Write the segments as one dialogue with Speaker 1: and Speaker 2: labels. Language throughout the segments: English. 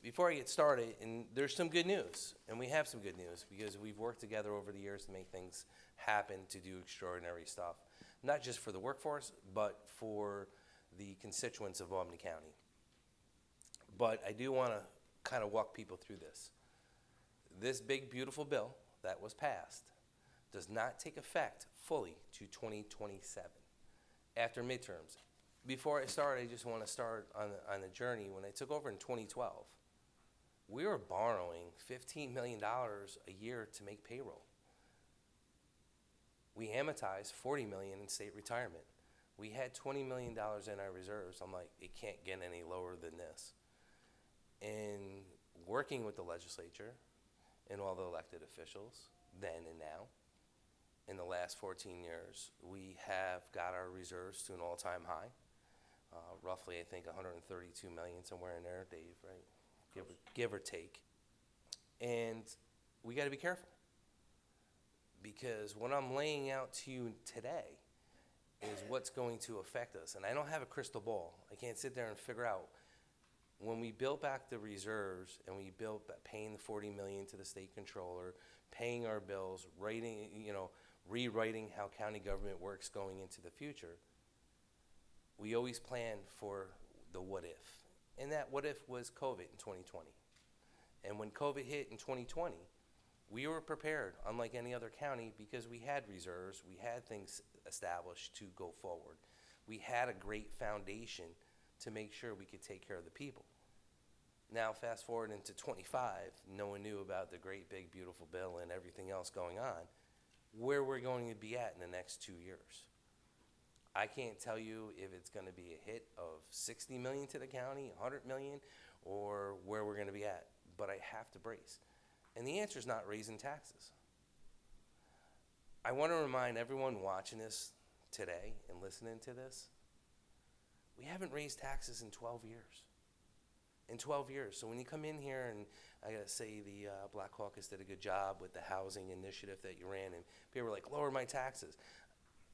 Speaker 1: before I get started, and there's some good news, and we have some good news because we've worked together over the years to make things happen, to do extraordinary stuff, not just for the workforce, but for the constituents of Albany County. But I do want to kind of walk people through this. This big, beautiful bill that was passed does not take effect fully to 2027 after midterms. Before I start, I just want to start on the journey. When I took over in 2012, we were borrowing $15 million a year to make payroll. We amortized $40 million in state retirement. We had $20 million in our reserves. I'm like, it can't get any lower than this. And working with the legislature and all the elected officials, then and now, in the last 14 years, we have got our reserves to an all-time high. Roughly, I think, 132 million, somewhere in there, Dave, right? Give or take. And we got to be careful, because what I'm laying out to you today is what's going to affect us. And I don't have a crystal ball. I can't sit there and figure out. When we built back the reserves and we built paying the 40 million to the state controller, paying our bills, rewriting how county government works going into the future, we always planned for the what if. And that what if was COVID in 2020. And when COVID hit in 2020, we were prepared, unlike any other county, because we had reserves, we had things established to go forward. We had a great foundation to make sure we could take care of the people. Now, fast forward into 25, no one knew about the great, big, beautiful bill and everything else going on, where we're going to be at in the next 2 years. I can't tell you if it's going to be a hit of 60 million to the county, 100 million, or where we're going to be at, but I have to brace. And the answer is not raising taxes. I want to remind everyone watching this today and listening to this, we haven't raised taxes in 12 years. In 12 years. So when you come in here, and I got to say the Black Caucus did a good job with the housing initiative that you ran, and people were like, lower my taxes.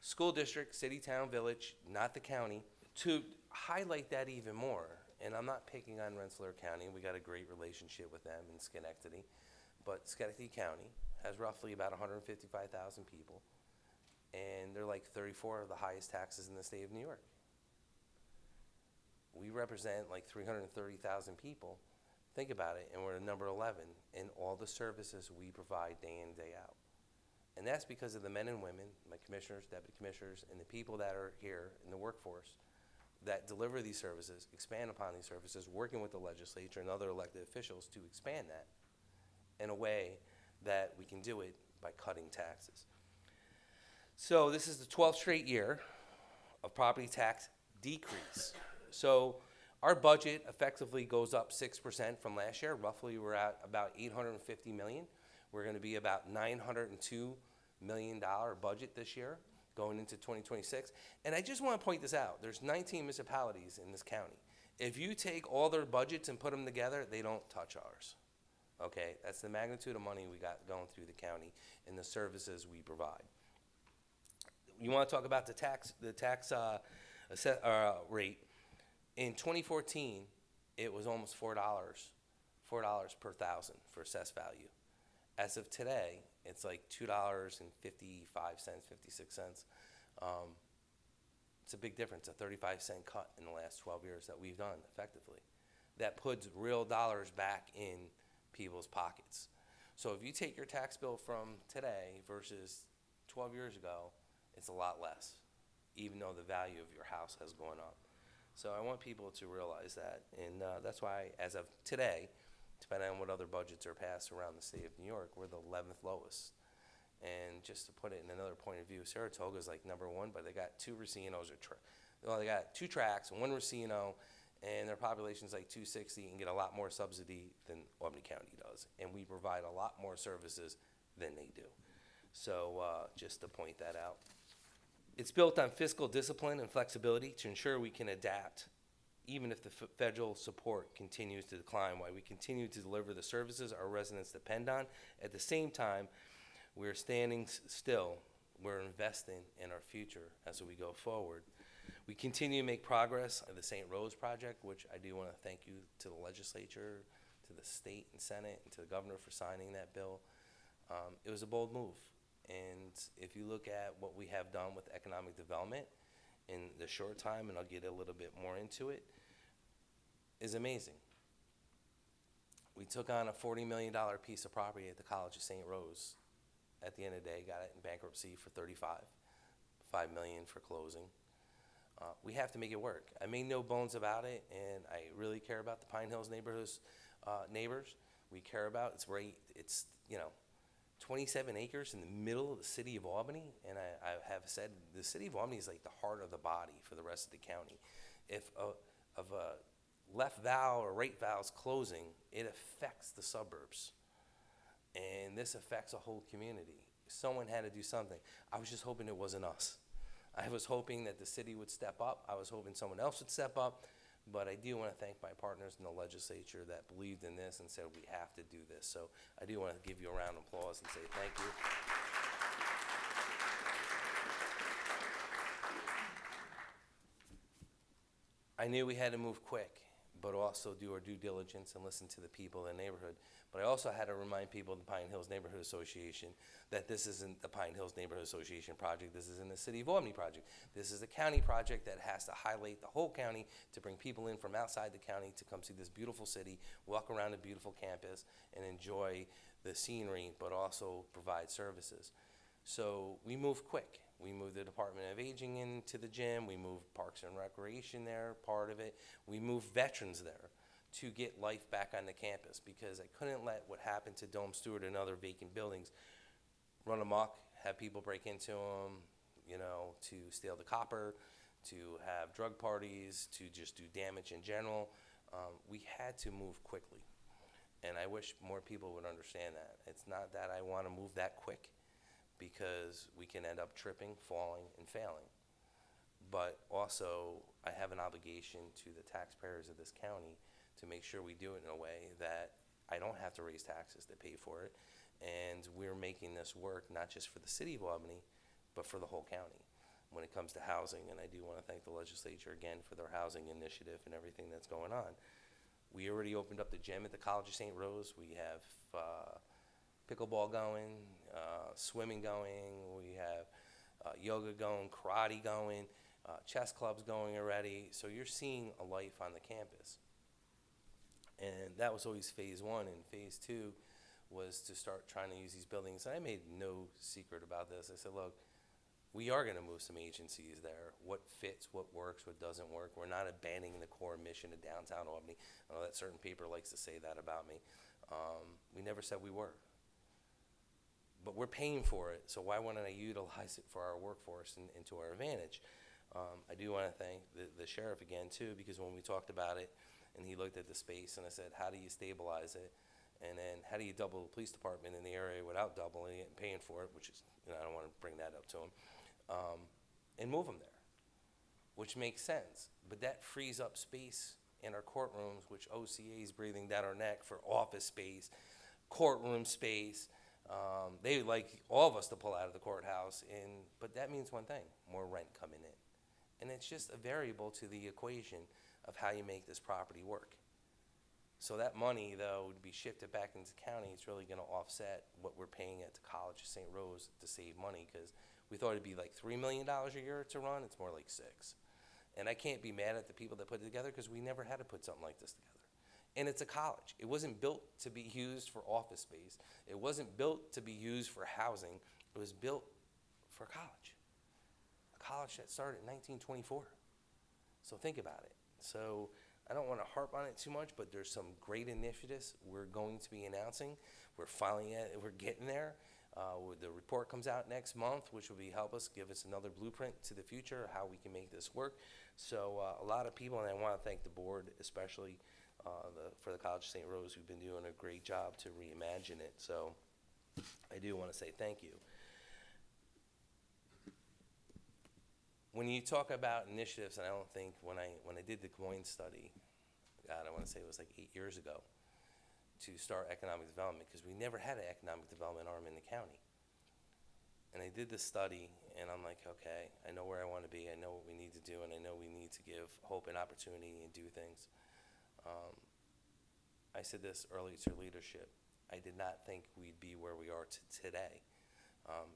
Speaker 1: School district, city, town, village, not the county. To highlight that even more, and I'm not picking on Rensselaer County, we got a great relationship with them in Schenectady, but Schenectady County has roughly about 155,000 people, and they're like 34 of the highest taxes in the state of New York. We represent like 330,000 people. Think about it, and we're at number 11 in all the services we provide day in, day out. And that's because of the men and women, my commissioners, deputy commissioners, and the people that are here in the workforce that deliver these services, expand upon these services, working with the legislature and other elected officials to expand that in a way that we can do it by cutting taxes. So this is the 12th straight year of property tax decrease. So our budget effectively goes up 6% from last year. Roughly, we're at about $850 million. We're going to be about $902 million budget this year going into 2026. And I just want to point this out. There's 19 municipalities in this county. If you take all their budgets and put them together, they don't touch ours. Okay, that's the magnitude of money we got going through the county and the services we provide. You want to talk about the tax rate. In 2014, it was almost $4 per thousand for assessed value. As of today, it's like $2.55, 56 cents. It's a big difference, a 35-cent cut in the last 12 years that we've done effectively. That puts real dollars back in people's pockets. So if you take your tax bill from today versus 12 years ago, it's a lot less, even though the value of your house has gone up. So I want people to realize that, and that's why, as of today, depending on what other budgets are passed around the state of New York, we're the 11th lowest. And just to put it in another point of view, Saratoga's like number one, but they got two racinos, they got two tracks, one racino, and their population's like 260 and get a lot more subsidy than Albany County does. And we provide a lot more services than they do. So just to point that out. It's built on fiscal discipline and flexibility to ensure we can adapt even if the federal support continues to decline, while we continue to deliver the services our residents depend on. At the same time, we're standing still. We're investing in our future as we go forward. We continue to make progress on the St. Rose project, which I do want to thank you to the legislature, to the state and Senate and to the governor for signing that bill. It was a bold move. And if you look at what we have done with economic development in the short time, and I'll get a little bit more into it, is amazing. We took on a $40 million piece of property at the College of St. Rose. At the end of the day, got it in bankruptcy for 35, $5 million for closing. We have to make it work. I made no bones about it, and I really care about the Pine Hills neighborhoods, neighbors. We care about it's 27 acres in the middle of the city of Albany, and I have said the city of Albany is like the heart of the body for the rest of the county. If a left valve or right valve's closing, it affects the suburbs, and this affects a whole community. Someone had to do something. I was just hoping it wasn't us. I was hoping that the city would step up. I was hoping someone else would step up. But I do want to thank my partners in the legislature that believed in this and said we have to do this. So I do want to give you a round of applause and say thank you. I knew we had to move quick, but also do our due diligence and listen to the people in the neighborhood. But I also had to remind people of the Pine Hills Neighborhood Association that this isn't the Pine Hills Neighborhood Association project. This isn't the City of Albany project. This is a county project that has to highlight the whole county to bring people in from outside the county to come see this beautiful city, walk around a beautiful campus, and enjoy the scenery, but also provide services. So we moved quick. We moved the Department of Aging into the gym. We moved Parks and Recreation there, part of it. We moved veterans there to get life back on the campus, because I couldn't let what happened to Dome Stewart and other vacant buildings run amok, have people break into them, to steal the copper, to have drug parties, to just do damage in general. We had to move quickly, and I wish more people would understand that. It's not that I want to move that quick, because we can end up tripping, falling, and failing. But also, I have an obligation to the taxpayers of this county to make sure we do it in a way that I don't have to raise taxes to pay for it. And we're making this work not just for the city of Albany, but for the whole county when it comes to housing. And I do want to thank the legislature again for their housing initiative and everything that's going on. We already opened up the gym at the College of St. Rose. We have pickleball going, swimming going. We have yoga going, karate going, chess clubs going already. So you're seeing a life on the campus. And that was always phase one. And phase two was to start trying to use these buildings. And I made no secret about this. I said, look, we are going to move some agencies there. What fits, what works, what doesn't work. We're not abandoning the core mission of downtown Albany. I know that certain paper likes to say that about me. We never said we were. But we're paying for it, so why wouldn't I utilize it for our workforce and to our advantage? I do want to thank the sheriff again, too, because when we talked about it, and he looked at the space, and I said, how do you stabilize it? And then how do you double the police department in the area without doubling it and paying for it, which is, I don't want to bring that up to him, and move them there, which makes sense. But that frees up space in our courtrooms, which OCA is breathing down our neck for office space, courtroom space. They would like all of us to pull out of the courthouse, but that means one thing: more rent coming in. And it's just a variable to the equation of how you make this property work. So that money, though, would be shifted back into the county. It's really going to offset what we're paying at the College of St. Rose to save money, because we thought it'd be like $3 million a year to run. It's more like $6 million. And I can't be mad at the people that put it together, because we never had to put something like this together. And it's a college. It wasn't built to be used for office space. It wasn't built to be used for housing. It was built for college. A college that started in 1924. So think about it. So I don't want to harp on it too much, but there's some great initiatives we're going to be announcing. We're getting there. The report comes out next month, which will help us, give us another blueprint to the future of how we can make this work. So a lot of people, and I want to thank the board, especially for the College of St. Rose, who've been doing a great job to reimagine it. So I do want to say thank you. When you talk about initiatives, and I don't think when I did the Des Moines study, God, I want to say it was like 8 years ago, to start economic development, because we never had an economic development arm in the county. And I did the study, and I'm like, okay, I know where I want to be, I know what we need to do, and I know we need to give hope and opportunity and do things. I said this earlier to leadership. I did not think we'd be where we are today.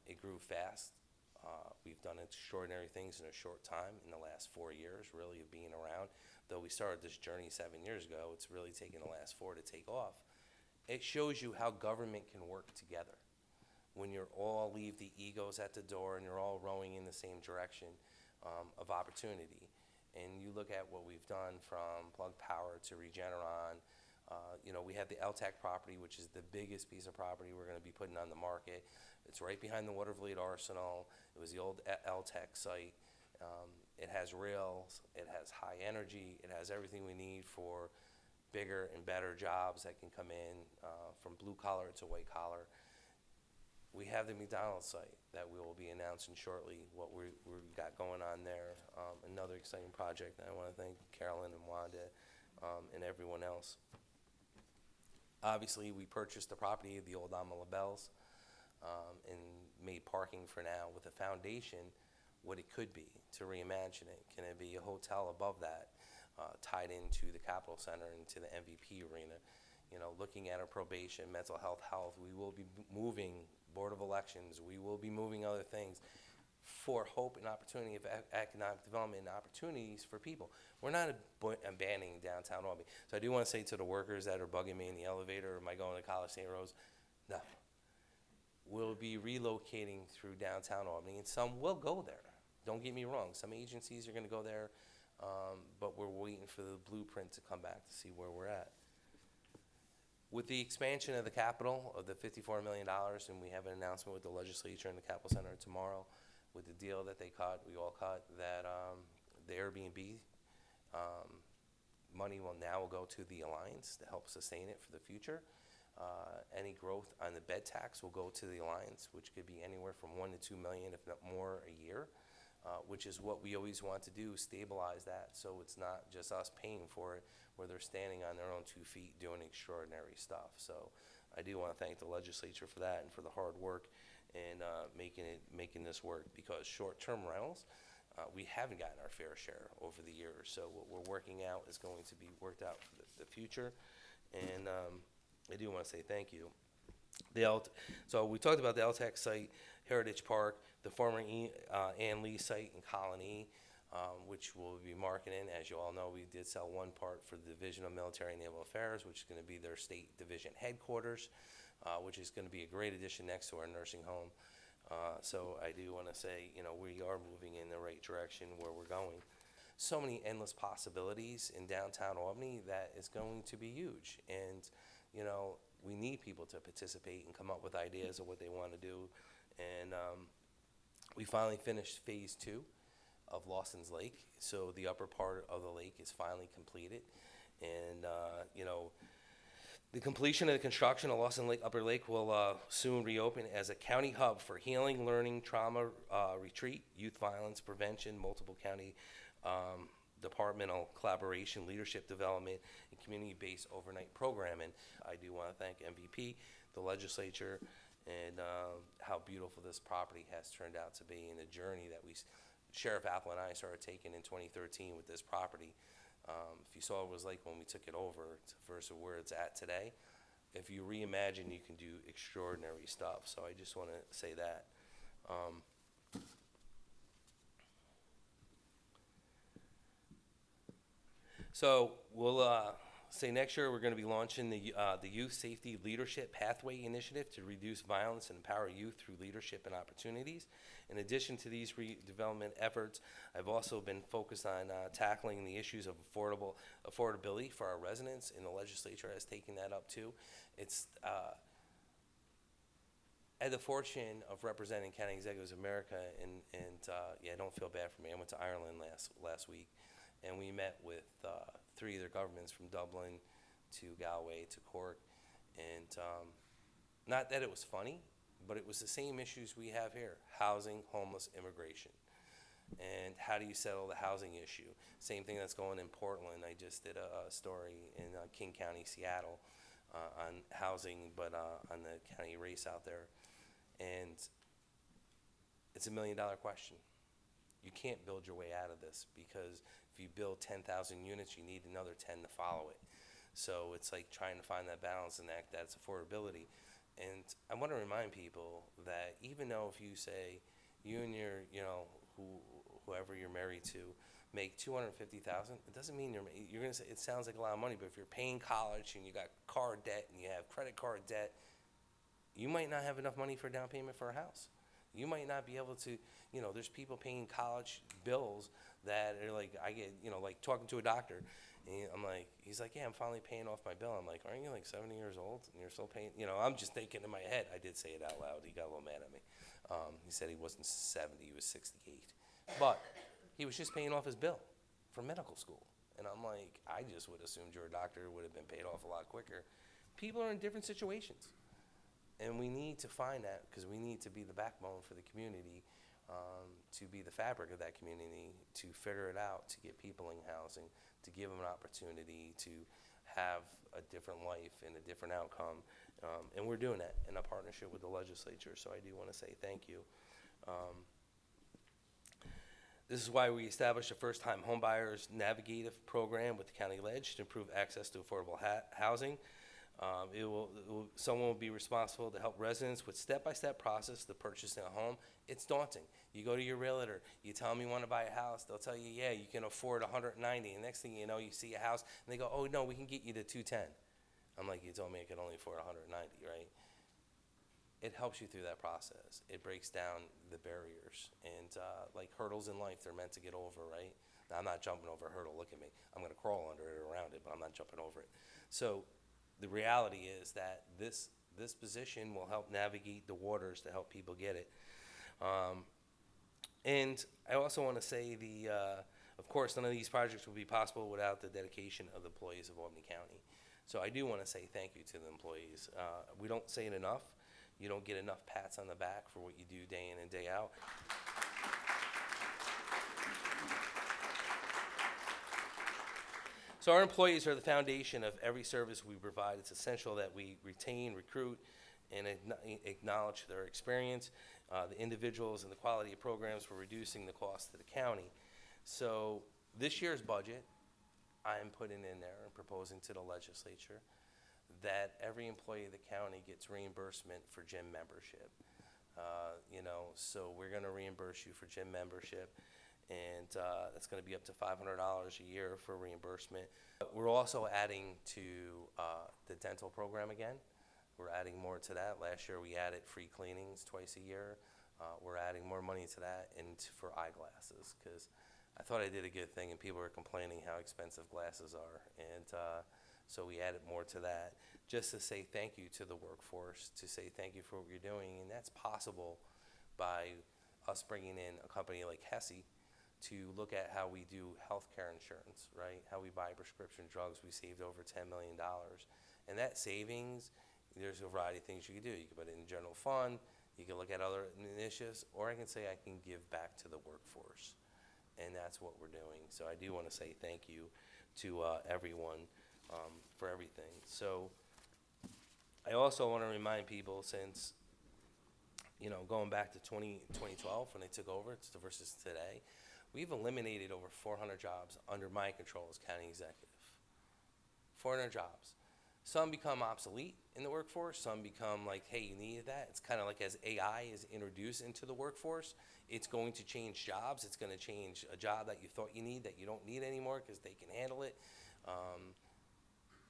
Speaker 1: It grew fast. We've done extraordinary things in a short time in the last 4 years, really, of being around. Though we started this journey 7 years ago, it's really taken the last 4 to take off. It shows you how government can work together. When you're all leave the egos at the door and you're all rowing in the same direction of opportunity. And you look at what we've done from Plug Power to Regeneron. We have the LTAC property, which is the biggest piece of property we're going to be putting on the market. It's right behind the Watervliet Arsenal. It was the old LTAC site. It has rails, it has high energy, it has everything we need for bigger and better jobs that can come in from blue collar to white collar. We have the McDonald's site that we will be announcing shortly, what we've got going on there. Another exciting project, and I want to thank Carolyn and Wanda and everyone else. Obviously, we purchased the property of the old Ama LaBelle's and made parking for now with a foundation what it could be, to reimagine it. Can it be a hotel above that, tied into the Capitol Center and to the MVP arena? Looking at our probation, mental health, we will be moving Board of Elections, we will be moving other things for hope and opportunity of economic development and opportunities for people. We're not abandoning downtown Albany. So I do want to say to the workers that are bugging me in the elevator, am I going to College St. Rose? No. We'll be relocating through downtown Albany, and some will go there. Don't get me wrong. Some agencies are going to go there, but we're waiting for the blueprint to come back to see where we're at. With the expansion of the Capitol of the $54 million, and we have an announcement with the legislature and the Capitol Center tomorrow, with the deal that we all cut, that the Airbnb money will now go to the Alliance to help sustain it for the future. Any growth on the bed tax will go to the Alliance, which could be anywhere from $1 to $2 million, if not more, a year, which is what we always want to do, stabilize that, so it's not just us paying for it, where they're standing on their own 2 feet doing extraordinary stuff. So I do want to thank the legislature for that and for the hard work and making this work, because short-term rentals, we haven't gotten our fair share over the years. So what we're working out is going to be worked out for the future. And I do want to say thank you. So we talked about the LTAC site, Heritage Park, the former Ann Lee site in Colony, which we'll be marketing. As you all know, we did sell one part for the Division of Military and Naval Affairs, which is going to be their state division headquarters, which is going to be a great addition next to our nursing home. So I do want to say, we are moving in the right direction where we're going. So many endless possibilities in downtown Albany that is going to be huge. And, we need people to participate and come up with ideas of what they want to do. And we finally finished phase 2 of Lawson's Lake. So the upper part of the lake is finally completed. And, the completion of the construction of Lawson Lake Upper Lake will soon reopen as a county hub for healing, learning, trauma retreat, youth violence prevention, multiple county departmental collaboration, leadership development, and community-based overnight programming. I do want to thank MVP, the legislature, and how beautiful this property has turned out to be, and the journey that Sheriff Apple and I started taking in 2013 with this property. If you saw what it was like when we took it over versus where it's at today, if you reimagine, you can do extraordinary stuff. So I just want to say that. So we'll say next year we're going to be launching the Youth Safety Leadership Pathway Initiative to reduce violence and empower youth through leadership and opportunities. In addition to these redevelopment efforts, I've also been focused on tackling the issues of affordability for our residents, and the legislature has taken that up too. It's I had the fortune of representing County Executives of America, and don't feel bad for me. I went to Ireland last week, and we met with 3 of their governments, from Dublin to Galway to Cork, and not that it was funny, but it was the same issues we have here: housing, homeless, immigration. And how do you settle the housing issue? Same thing that's going in Portland. I just did a story in King County, Seattle, on housing, but on the county race out there. And it's $1 million question. You can't build your way out of this, because if you build 10,000 units, you need another 10 to follow it. So it's like trying to find that balance and that's affordability. And I want to remind people that even though if you say you and your, whoever you're married to make 250,000, it doesn't mean you're gonna say it sounds like a lot of money, but if you're paying college and you got car debt and you have credit card debt, you might not have enough money for a down payment for a house. You might not be able to, there's people paying college bills that are like, I get, like talking to a doctor, and I'm like, he's like, yeah, I'm finally paying off my bill. I'm like, aren't you like 70 years old and you're still paying? I'm just thinking in my head. I did say it out loud. He got a little mad at me. He said he wasn't 70, he was 68. But he was just paying off his bill for medical school. And I'm like, I just would assumed your doctor would have been paid off a lot quicker. People are in different situations. And we need to find that because we need to be the backbone for the community, to be the fabric of that community, to figure it out, to get people in housing, to give them an opportunity to have a different life and a different outcome. And we're doing that in a partnership with the legislature, so I do want to say thank you. This is why we established a first-time homebuyers navigative program with the County Ledge to improve access to affordable housing. Someone will be responsible to help residents with step-by-step process to purchasing a home. It's daunting. You go to your realtor, you tell them you want to buy a house, they'll tell you, yeah, you can afford 190, and next thing you know, you see a house, and they go, oh, no, we can get you to 210. I'm like, you told me I could only afford 190, right? It helps you through that process. It breaks down the barriers, and like hurdles in life, they're meant to get over, right? Now, I'm not jumping over a hurdle, look at me. I'm gonna crawl under it or around it, but I'm not jumping over it. So the reality is that this position will help navigate the waters to help people get it. And I also want to say of course, none of these projects would be possible without the dedication of the employees of Albany County. So I do want to say thank you to the employees. We don't say it enough. You don't get enough pats on the back for what you do day in and day out. So our employees are the foundation of every service we provide. It's essential that we retain, recruit, and acknowledge their experience, the individuals, and the quality of programs for reducing the cost to the county. So this year's budget, I'm putting in there and proposing to the legislature that every employee of the county gets reimbursement for gym membership. So we're going to reimburse you for gym membership. And that's going to be up to $500 a year for reimbursement. We're also adding to the dental program again. We're adding more to that. Last year we added free cleanings twice a year. We're adding more money to that and for eyeglasses because I thought I did a good thing and people were complaining how expensive glasses are. And so we added more to that just to say thank you to the workforce, to say thank you for what you're doing. And that's possible by us bringing in a company like Hesse to look at how we do healthcare insurance, right? How we buy prescription drugs. We saved over $10 million. And that savings, there's a variety of things you can do. You can put it in general fund, you can look at other initiatives, or I can say I can give back to the workforce. And that's what we're doing. So I do want to say thank you to everyone for everything. So I also want to remind people since, going back to 2012 when they took over versus today, we've eliminated over 400 jobs under my control as county executive. 400 jobs. Some become obsolete in the workforce. Some become like, hey, you needed that. It's kind of like as AI is introduced into the workforce, it's going to change jobs. It's going to change a job that you thought you need that you don't need anymore because they can handle it.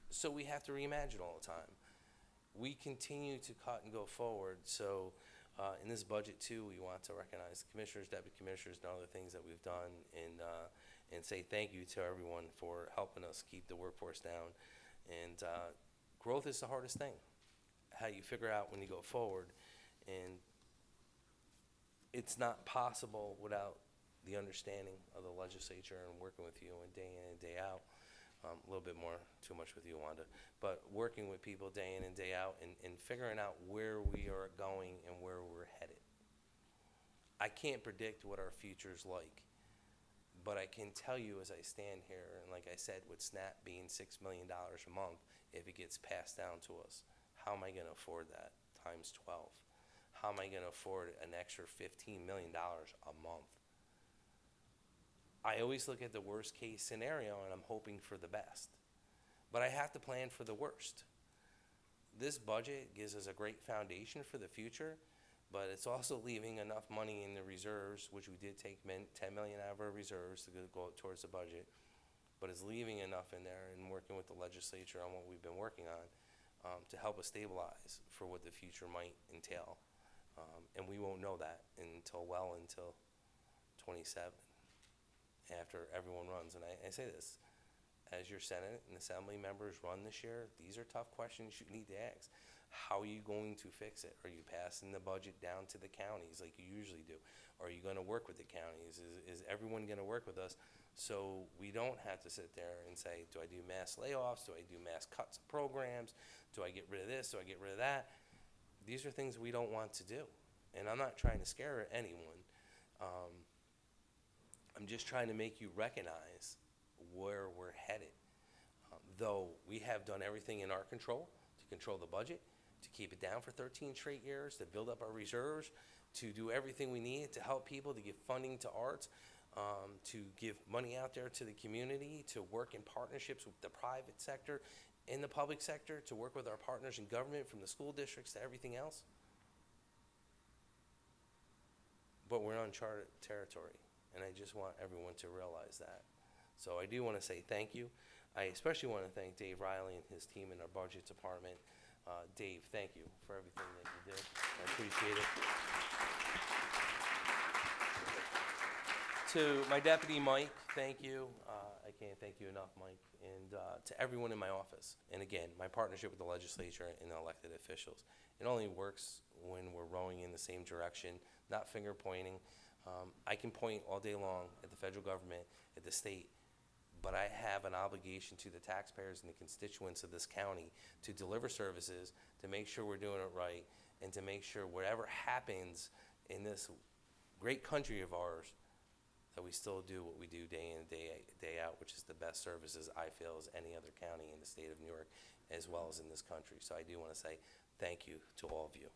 Speaker 1: So we have to reimagine all the time. We continue to cut and go forward. So in this budget too, we want to recognize commissioners, deputy commissioners, and other things that we've done, and say thank you to everyone for helping us keep the workforce down. And growth is the hardest thing. How you figure out when you go forward, and it's not possible without the understanding of the legislature and working with you and day in and day out. A little bit more, too much with you, Wanda, but working with people day in and day out and figuring out where we are going and where we're headed. I can't predict what our future's like, but I can tell you as I stand here, and like I said, with SNAP being $6 million a month, if it gets passed down to us, how am I going to afford that times 12? How am I going to afford an extra $15 million a month? I always look at the worst case scenario and I'm hoping for the best. but I have to plan for the worst. This budget gives us a great foundation for the future, but it's also leaving enough money in the reserves, which we did take 10 million out of our reserves to go towards the budget, but it's leaving enough in there and working with the legislature on what we've been working on to help us stabilize for what the future might entail. And we won't know that until 27, after everyone runs. And I say this, as your Senate and Assembly members run this year, these are tough questions you need to ask. How are you going to fix it? Are you passing the budget down to the counties like you usually do? Are you going to work with the counties? Is everyone going to work with us so we don't have to sit there and say, do I do mass layoffs? Do I do mass cuts of programs? Do I get rid of this? Do I get rid of that? These are things we don't want to do. And I'm not trying to scare anyone. I'm just trying to make you recognize where we're headed. Though we have done everything in our control to control the budget, to keep it down for 13 straight years, to build up our reserves, to do everything we need to help people, to give funding to arts, to give money out there to the community, to work in partnerships with the private sector and the public sector, to work with our partners in government, from the school districts to everything else. But we're in uncharted territory, and I just want everyone to realize that. So I do want to say thank you. I especially want to thank Dave Riley and his team in our budget department. Dave, thank you for everything that you do. I appreciate it. To my deputy, Mike, thank you. I can't thank you enough, Mike. And to everyone in my office. And again, my partnership with the legislature and the elected officials. It only works when we're rowing in the same direction, not finger pointing. I can point all day long at the federal government, at the state, but I have an obligation to the taxpayers and the constituents of this county to deliver services, to make sure we're doing it right, and to make sure whatever happens in this great country of ours, that we still do what we do day in and day out, which is the best services, I feel, as any other county in the state of New York, as well as in this country. So I do want to say thank you to all of you.